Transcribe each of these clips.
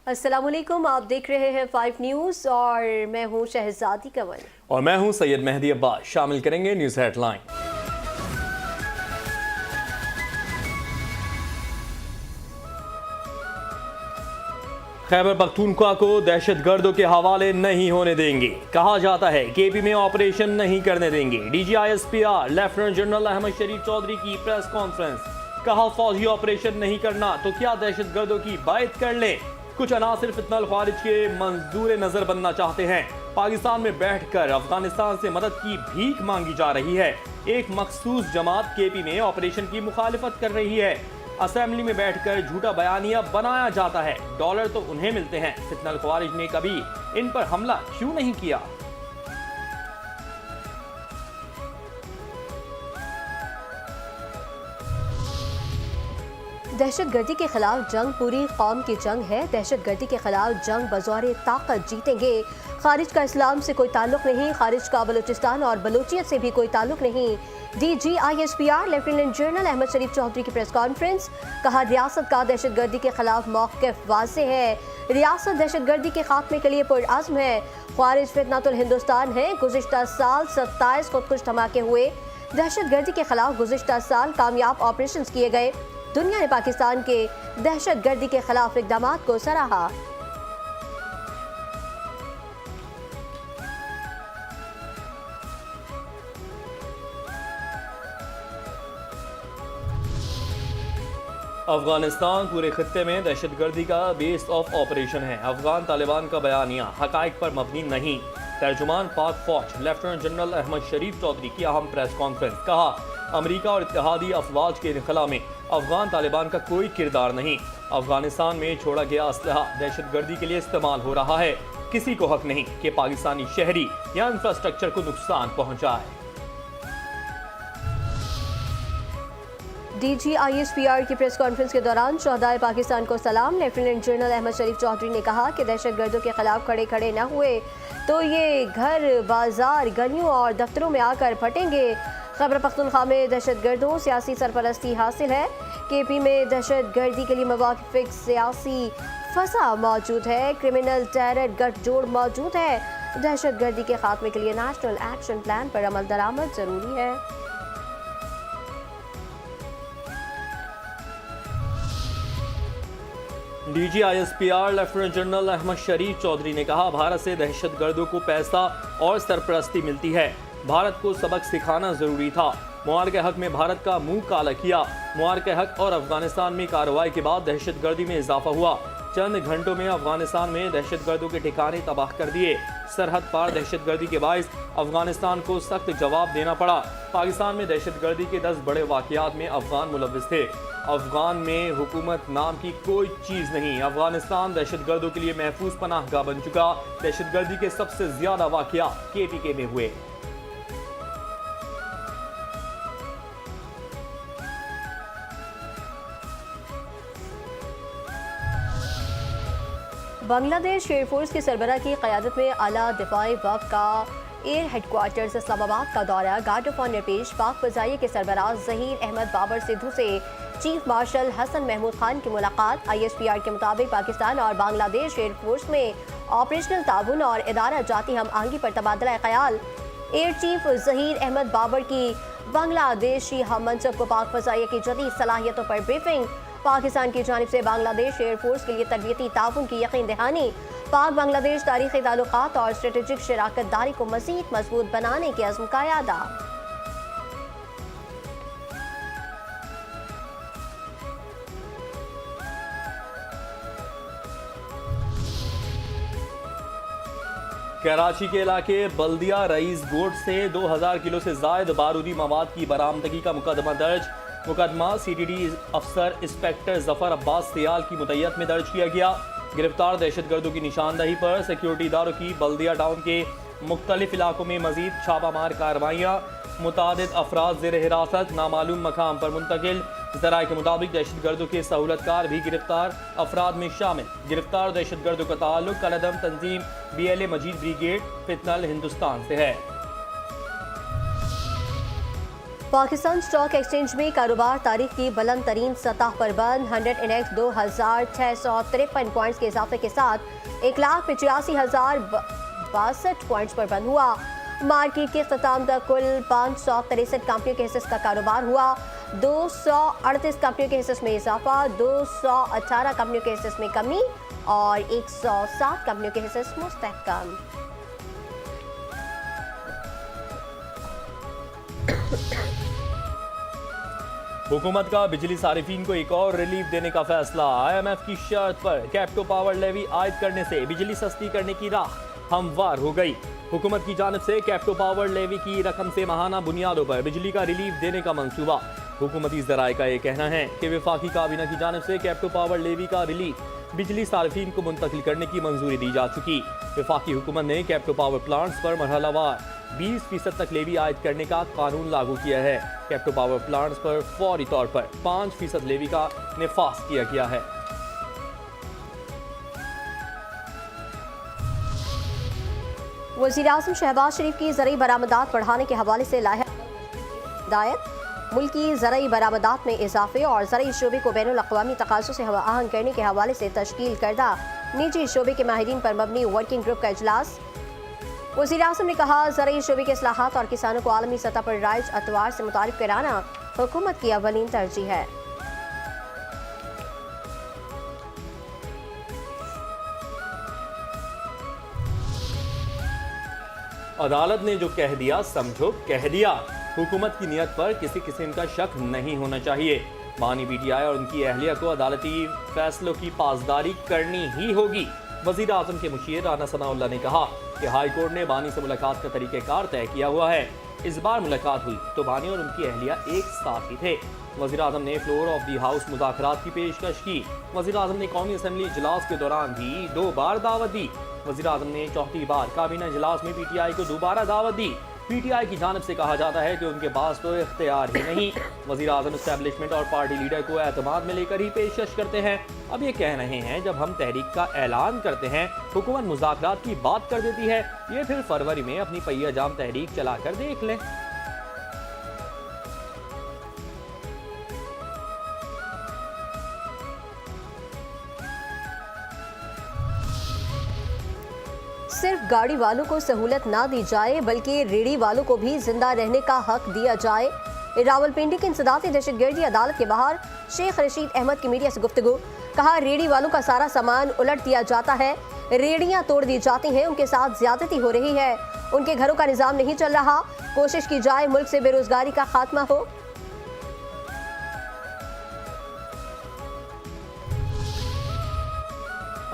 अस्सलाम वालेकुम, आप देख रहे हैं 5 न्यूज़ और मैं हूं शहजादी कंवल और मैं हूं सैयद मेहदी अब्बास। शामिल करेंगे न्यूज़ हेडलाइन। खैबर पख्तूनख्वा को दहशतगर्दों के हवाले नहीं होने देंगे। कहा जाता है केपी में ऑपरेशन नहीं करने देंगे। DGISPR लेफ्टिनेंट जनरल अहमद शरीफ चौधरी की प्रेस कॉन्फ्रेंस। कहा फौजी ऑपरेशन नहीं करना तो क्या दहशतगर्दों की बायत कर ले। कुछ अनासिर फितनल ख्वारिज के मंजूर नजर बनना चाहते हैं। पाकिस्तान में बैठकर अफगानिस्तान से मदद की भीख मांगी जा रही है। एक मखसूस जमात केपी में ऑपरेशन की मुखालिफत कर रही है। असेंबली में बैठकर झूठा बयानिया बनाया जाता है। डॉलर तो उन्हें मिलते हैं। फितनल ख्वारिज ने कभी इन पर हमला क्यों नहीं किया। दहशतगर्दी के खिलाफ जंग पूरी कौम की जंग है। दहशतगर्दी के खिलाफ जंग बज़ौर ताकत जीतेंगे। खारिज का इस्लाम से कोई ताल्लुक नहीं, खारिज का बलूचिस्तान और बलूचियत से भी कोई ताल्लुक नहीं। DGISPR लेफ्टिनेंट जनरल अहमद शरीफ चौधरी की प्रेस कॉन्फ्रेंस। कहा रियासत का दहशतगर्दी के खिलाफ मौक़िफ़ वाज़ेह है। रियासत दहशतगर्दी के खात्मे के लिए पुरअज़्म है। ख्वारिज फितनातुल हिंदुस्तान है। गुज़िश्ता साल 27 खुदकुश धमाके हुए। दहशतगर्दी के खिलाफ गुज़िश्ता साल कामयाब ऑपरेशन किए गए। दुनिया ने पाकिस्तान के दहशतगर्दी के खिलाफ इक़दामात को सराहा। अफगानिस्तान पूरे खत्ते में दहशतगर्दी का बेस ऑफ ऑपरेशन है। अफगान तालिबान का बयानिया हकाइक पर मबनी नहीं। तर्जुमान पाक फौज लेफ्टिनेंट जनरल अहमद शरीफ चौधरी की अहम प्रेस कॉन्फ्रेंस। कहा अमरीका और इत्तेहादी अफवाज के इनखला में अफगान तालिबान का कोई किरदार नहीं। अफगानिस्तान में छोड़ा गया असलहा दहशतगर्दी के लिए इस्तेमाल हो रहा है। किसी को हक नहीं कि पाकिस्तानी शहरी या इंफ्रास्ट्रक्चर को नुकसान पहुंचाए। DGISPR की प्रेस कॉन्फ्रेंस के दौरान शहदाए पाकिस्तान को सलाम। लेफ्टिनेंट जनरल अहमद शरीफ चौधरी ने कहा कि दहशतगर्दों के खिलाफ खड़े खड़े न हुए तो ये घर बाजार गलियों और दफ्तरों में आकर फटेंगे। खैबर पख्तूनख्वा में दहशतगर्दों सियासी सरपरस्ती हासिल है। केपी में दहशतगर्दी के लिए मवाक़िफ़ सियासी फसा मौजूद है। क्रिमिनल टेरर गठजोड़ मौजूद है। दहशतगर्दी के खात्मे के लिए नेशनल एक्शन प्लान पर अमल दरामद जरूरी है। DGISPR लेफ्टिनेंट जनरल अहमद शरीफ चौधरी ने कहा भारत से दहशतगर्दों को पैसा और सरपरस्ती मिलती है। भारत को सबक सिखाना जरूरी था। मुआरके हक में भारत का मुंह काला किया। मुआरके हक और अफगानिस्तान में कार्रवाई के बाद दहशतगर्दी में इजाफा हुआ। चंद घंटों में अफगानिस्तान में दहशतगर्दों के ठिकाने तबाह कर दिए। सरहद पार दहशतगर्दी के बायस अफगानिस्तान को सख्त जवाब देना पड़ा। पाकिस्तान में दहशतगर्दी के 10 बड़े वाक़यात में अफगान मुलव्विस थे। अफगान में हुकूमत नाम की कोई चीज़ नहीं। अफगानिस्तान दहशतगर्दों के लिए महफूज पनाहगाह बन चुका। दहशतगर्दी के सबसे ज्यादा वाक़यात KPK में हुए। बांग्लादेश एयरफोर्स की सरबराह की क़यादत में आला दिफाई वफ़ का एयर हेडक्वार्टर्स इस्लामाबाद का दौरा। गार्ड ऑफ ऑनर पेश। पाक फ़ज़ाइया के सरबराह ज़हीर अहमद बाबर सिद्धू से चीफ मार्शल हसन महमूद खान की मुलाकात। ISPR के मुताबिक पाकिस्तान और बांग्लादेश एयरफोर्स में ऑपरेशनल ताउन और इदारा जाती हम आहंगी पर तबादला ख्याल। एयर चीफ ज़हीर अहमद बाबर की बांग्लादेशी हम मनसब को पाक फ़ज़ाइया की जदीद सलाहियतों पर ब्रीफिंग। पाकिस्तान की जानिब से बांग्लादेश एयरफोर्स के लिए तरबियती ताउन की यकीन दहानी। पाक बांग्लादेश तारीख़ी ताल्लुकात और स्ट्रेटेजिक शराकत दारी को मज़ीद मजबूत बनाने के अज़्म का यादा। कराची के इलाके बल्दिया रईस गोट से 2000 किलो से जायद बारूदी मवाद की बरामदगी का मुकदमा दर्ज। मुकदमा CTD अफसर इंस्पेक्टर जफर अब्बास सियाल की मुतैयत में दर्ज किया गया। गिरफ्तार दहशतगर्दों की निशानदही पर सिक्योरिटी इदारों की बल्दिया टाउन के मुख्तलिफ इलाकों में मजीद छापामार कार्रवाइयाँ। मुतादिद अफराद ज़ेर हिरासत नामालूम मकाम पर मुंतकिल। ज़राए के मुताबिक दहशतगर्दों के सहूलतकार भी गिरफ्तार अफराद में शामिल। गिरफ्तार दहशतगर्दों का ताल्लुक कलदम तंजीम BLA मजीद ब्रिगेड फितनल हिंदुस्तान से है। पाकिस्तान स्टॉक एक्सचेंज में कारोबार तारीख की बुलंद तरीन सतह पर बंद 100 इंडेक्स 2,653 पॉइंट्स के इजाफे के साथ 1,85,062 पॉइंट्स पर बंद हुआ। मार्केट के ख्ताम तक कुल 563 कंपनियों के हिस्से का कारोबार हुआ। 238 कंपनियों के हिस्से में इजाफा, 218 कंपनियों के हिस्से में कमी और 107 कंपनियों के हिस्से मुस्तहकम। हुकूमत का बिजली सारिफीन को एक और रिलीफ देने का फैसला। IMF की शर्त पर कैप्टो पावर लेवी आयद करने से बिजली सस्ती करने की राह हमवार हो गई। हुकूमत की जानिब से कैप्टो पावर लेवी की रकम से माहाना बुनियादों पर बिजली का रिलीफ देने का मंसूबा। हुकूमती ज़राए का ये कहना है कि वफाकी काबीना की जानिब से कैप्टो पावर लेवी का रिलीफ बिजली सारिफीन को मुंतकिल करने की मंजूरी दी जा चुकी। वफाकी हुकूमत ने कैप्टो पावर प्लांट्स पर मरहलावार 20% तक लेवी आयद करने का कानून लागू किया है। कैप्टो पावर प्लांट्स पर फौरी तौर पर 5% लेवी का निफाज किया गया है। वज़ीर-ए-आज़म शहबाज शरीफ की ज़रई बरामदात बढ़ाने के हवाले से हिदायत। मुल्की ज़रई बरामदात में इजाफे और ज़रई शोबे को बैनुल अक़वामी तकाज़ों से हम आहंग करने के हवाले से तश्कील करदा निजी शोबे के माहिरीन पर मबनी वर्किंग ग्रुप का इजलास। वज़ीर-ए-आज़म ने कहा, ज़रई शोबे के इस्लाहात और किसानों को आलमी सतह पर राइज अतवार से मुतारिफ कराना हुकूमत की अवलीन तरजीह है। अदालत ने जो कह दिया समझो कह दिया। हुकूमत की नीयत पर किसी किस्म का शक नहीं होना चाहिए। बानी PTI और उनकी अहलिया को अदालती फैसलों की पासदारी करनी ही होगी। वज़ीर आज़म के मुशीर राना सनाउल्लाह ने कहा कि हाई कोर्ट ने बानी से मुलाकात का तरीक़ेकार तय किया हुआ है। इस बार मुलाकात हुई तो बानी और उनकी अहलिया एक साथ ही थे। वज़ीर आज़म ने फ्लोर ऑफ दी हाउस मुज़ाकरात की पेशकश की। वज़ीर आज़म ने कौमी असम्बली इजलास के दौरान भी 2 बार दावत दी। वज़ीर आज़म ने चौथी बार काबीना इजलास में PTI को दोबारा दावत दी। PTI की जानिब से कहा जाता है कि उनके पास तो इख्तियार ही नहीं। वज़ीर आज़म इस्टेब्लिशमेंट और पार्टी लीडर को एतमाद में लेकर ही पेशकश करते हैं। अब ये कह रहे हैं जब हम तहरीक का ऐलान करते हैं हुकूमत मुज़ाकरात की बात कर देती है, ये फिर फरवरी में अपनी पहिया जाम तहरीक चला कर देख लें। सिर्फ गाड़ी वालों को सहूलत ना दी जाए बल्कि रेडी वालों को भी जिंदा रहने का हक दिया जाए। रावलपिंडी की इंसदादी दहशतगर्दी अदालत के बाहर शेख रशीद अहमद की मीडिया से गुफ्तगू। कहा, रेडी वालों का सारा सामान उलट दिया जाता है, रेडियां तोड़ दी जाती हैं, उनके साथ ज्यादती हो रही है, उनके घरों का निजाम नहीं चल रहा। कोशिश की जाए मुल्क से बेरोजगारी का खात्मा हो।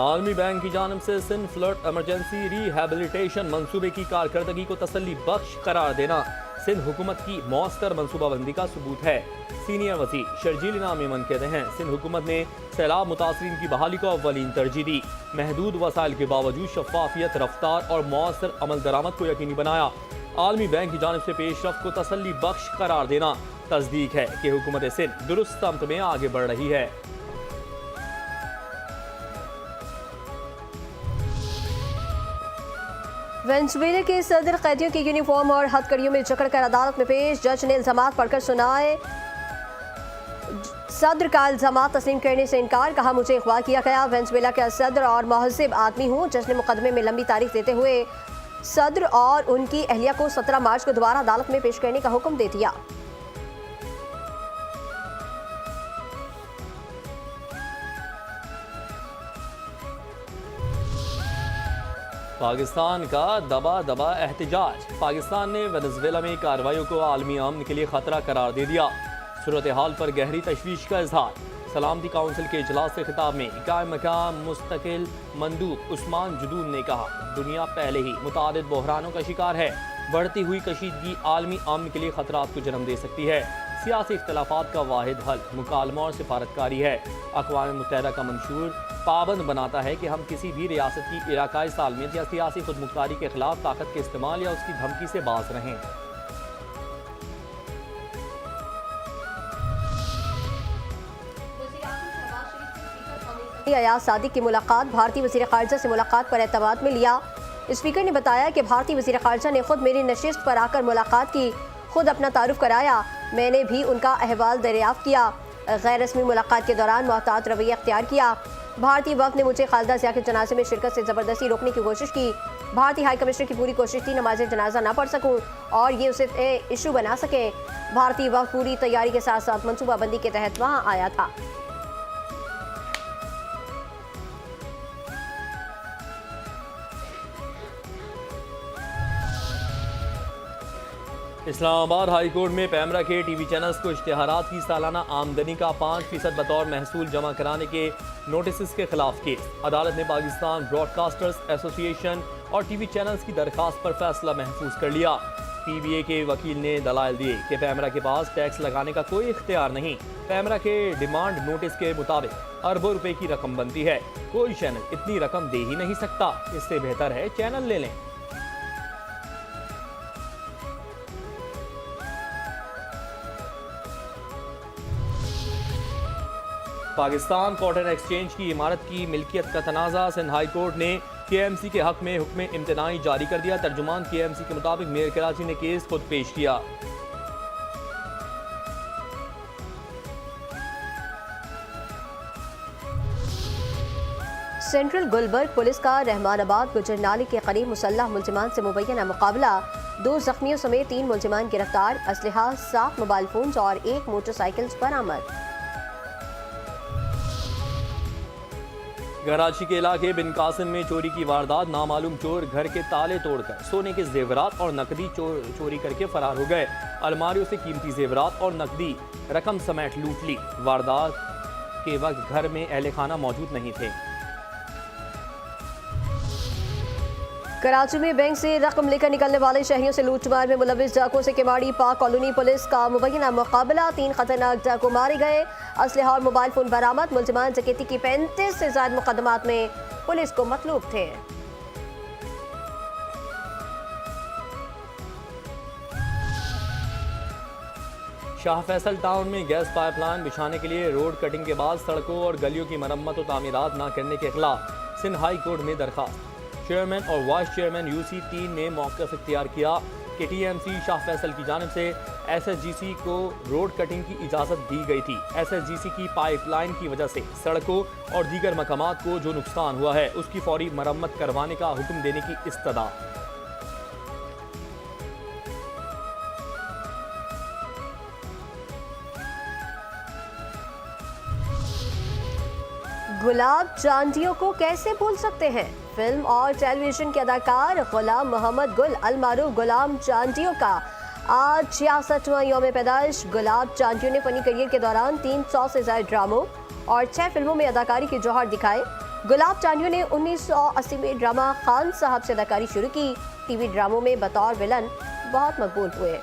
आलमी बैंक की जानिब से सिंध फ्लड एमरजेंसी रिहेबिलिटेशन मंसूबे की कारकर्दगी को तसल्ली बख्श करार देना सिंध हुकूमत की मौसर मनसूबाबंदी का सबूत है। सीनियर वज़ीर शर्जील इनाम ईमन कहते हैं, सिंध हुकूमत ने सैलाब मुतासरीन की बहाली को अव्वलीन तरजीह दी। महदूद वसाइल के बावजूद शफाफियत, रफ्तार और मौसर अमल दरामद को यकीनी बनाया। आलमी बैंक की जानिब से पेशरफ्त को तसल्ली बख्श करार देना तस्दीक है कि हुकूमत सिंध दुरुस्त समत में आगे बढ़ रही है। वेनेजुएला के सदर कैदियों की यूनिफॉर्म और हथकड़ियों में जकड़कर अदालत में पेश। जज ने इल्जामात पढ़कर सुनाए। सदर का इल्जामात तस्लीम करने से इनकार। कहा, मुझे अगवा किया गया, वेनेजुएला का सदर और महज़िब आदमी हूँ। जज ने मुकदमे में लंबी तारीख देते हुए सदर और उनकी अहलिया को 17 मार्च को दोबारा अदालत में पेश करने का हुक्म दे दिया। पाकिस्तान का दबा दबा एहतजाज। पाकिस्तान ने वेनेजुएला में कार्रवाइयों को आलमी अमन के लिए खतरा करार दे दिया। सूरत हाल पर गहरी तशवीश का इजहार। सलामती काउंसिल के इजलास से खिताब में कायम मकाम मुस्तकिल मंदूब उस्मान जुदून ने कहा, दुनिया पहले ही मुतादिद बहरानों का शिकार है। बढ़ती हुई कशीदगी आलमी अमन के लिए खतरात को जन्म दे सकती है। सियासी इख्तलाफात का वाहिद हल मुकालमा और सिफारतकारी है। अक़वाम मुत्तहिदा का मंशूर पाबंद बनाता है कि हम किसी भी रियासत की इलाकाई सालमियत या सियासी खुदमुख्तारी के खिलाफ ताकत के इस्तेमाल या उसकी धमकी से बाज रहें। अयाज सादिक की मुलाकात। भारतीय वज़ीर ख़ारिजा से मुलाकात पर एतमाद में लिया। स्पीकर ने बताया कि भारतीय वज़ीर ख़ारिजा ने खुद मेरी नशिस्त पर आकर मुलाकात की, खुद अपना तारुफ कराया। मैंने भी उनका अहवाल दरियाफ्त किया। गैर रस्मी मुलाकात के दौरान मोहतात रवैया अख्तियार किया। भारतीय वक्त ने मुझे खालिदा जिया के जनाजे में शिरकत से ज़बरदस्ती रोकने की कोशिश की। भारतीय हाई कमिश्नर की पूरी कोशिश थी नमाज जनाजा ना पढ़ सकूं और ये उसे इशू बना सके। भारतीय वक्त पूरी तैयारी के साथ साथ मनसूबाबंदी के तहत वहां आया था। इस्लामाबाद हाई कोर्ट में पैमरा के टीवी चैनल्स को इश्तिहारात की सालाना आमदनी का 5% बतौर महसूल जमा कराने के नोटिस के खिलाफ केस। अदालत ने पाकिस्तान ब्रॉडकास्टर्स एसोसिएशन और टीवी चैनल्स की दरखास्त पर फैसला महफूज कर लिया। पीबीए के वकील ने दलाइल दिए कि पैमरा के पास टैक्स लगाने का कोई इख्तियार नहीं। पैमरा के डिमांड नोटिस के मुताबिक अरबों रुपए की रकम बनती है, कोई चैनल इतनी रकम दे ही नहीं सकता। इससे बेहतर है चैनल ले लें। पाकिस्तान कॉटन एक्सचेंज की इमारत की मिल्कियत का तनाज़ा। सिंध हाई कोर्ट ने केएमसी के हक में हुक्म इम्तनाई जारी कर दिया। तर्जुमान केएमसी के मुताबिक मेयर कराची ने केस खुद पेश किया। सेंट्रल गुलबर्ग पुलिस का रहमानाबाद गुजरनाली के करीब मुसल्लह मुलजिमान से मुबैना मुकाबला। 2 जख्मियों समेत 3 मुलजिमान गिरफ्तार। असलहा 7 मोबाइल फोन और 1 मोटरसाइकिल बरामद। कराची के इलाके बिन कासिम में चोरी की वारदात। नामालूम चोर घर के ताले तोड़कर सोने के जेवरात और नकदी चोरी करके फरार हो गए। अलमारियों से कीमती जेवरात और नकदी रकम समेत लूट ली। वारदात के वक्त घर में अहले खाना मौजूद नहीं थे। कराची में बैंक से रकम लेकर निकलने वाले शहरियों से लूटमार में मुलविस डाकुओं से केवाड़ी पाक कॉलोनी पुलिस का मुबैना मुकाबला। 3 खतरनाक डाकू मारे गए। असलहा और मोबाइल फोन बरामद। मुलजिमान डकैती की 35 से ज्यादा मुकदमात में पुलिस को मतलूब थे। शाह फैसल टाउन में गैस पाइपलाइन बिछाने के लिए रोड कटिंग के बाद सड़कों और गलियों की मरम्मत और तामीरात न करने के खिलाफ सिंध हाई कोर्ट में दरखास्त। चेयरमैन और वाइस चेयरमैन यूसी 3 ने मौक़िफ़ इख्तियार किया कि टीएमसी शाह फैसल की जानिब से एसएचजीसी को रोड कटिंग की इजाज़त दी गई थी। एसएचजीसी की पाइपलाइन की वजह से सड़कों और दीगर मकामात को जो नुकसान हुआ है उसकी फौरी मरम्मत करवाने का हुक्म देने की इस्तदा। गुलाब चांदियों को कैसे भूल सकते हैं। फिल्म और टेलीविजन के अदाकार गुलाम मोहम्मद गुल अलमारूफ गुलाम चांदियों का आज 66वां यौम पैदाइश। गुलाब चांदियों ने फनी करियर के दौरान 300 से ज्यादा ड्रामों और 6 फिल्मों में अदाकारी के जौहर दिखाए। गुलाब चांदियों ने 1980 में ड्रामा खान साहब से अदाकारी शुरू की। टीवी ड्रामों में बतौर विलन बहुत मकबूल हुए।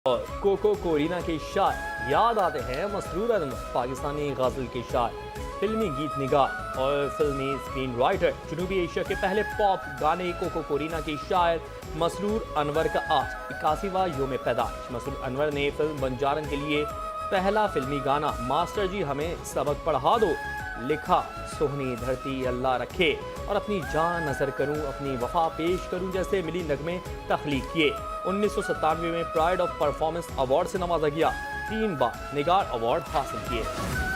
और कोको कोरीना के शायर याद आते हैं मसरूर अहमद, पाकिस्तानी गज़ल के शायर, फिल्मी गीत निगार और फिल्मी स्क्रीन राइटर। जनूबी एशिया के पहले पॉप गाने कोको कोरीना के शायर मसरूर अनवर का आज 81वां यौम पैदाइश। मसरूर अनवर ने फिल्म बंजारन के लिए पहला फिल्मी गाना मास्टर जी हमें सबक पढ़ा दो लिखा। सोहनी धरती अल्लाह रखे और अपनी जान नजर करूं, अपनी वफा पेश करूं जैसे मिली नगमे तख्लीक किए। 1997 में प्राइड ऑफ परफॉर्मेंस अवार्ड से नवाजा गया। 3 बार निगार अवार्ड हासिल किए।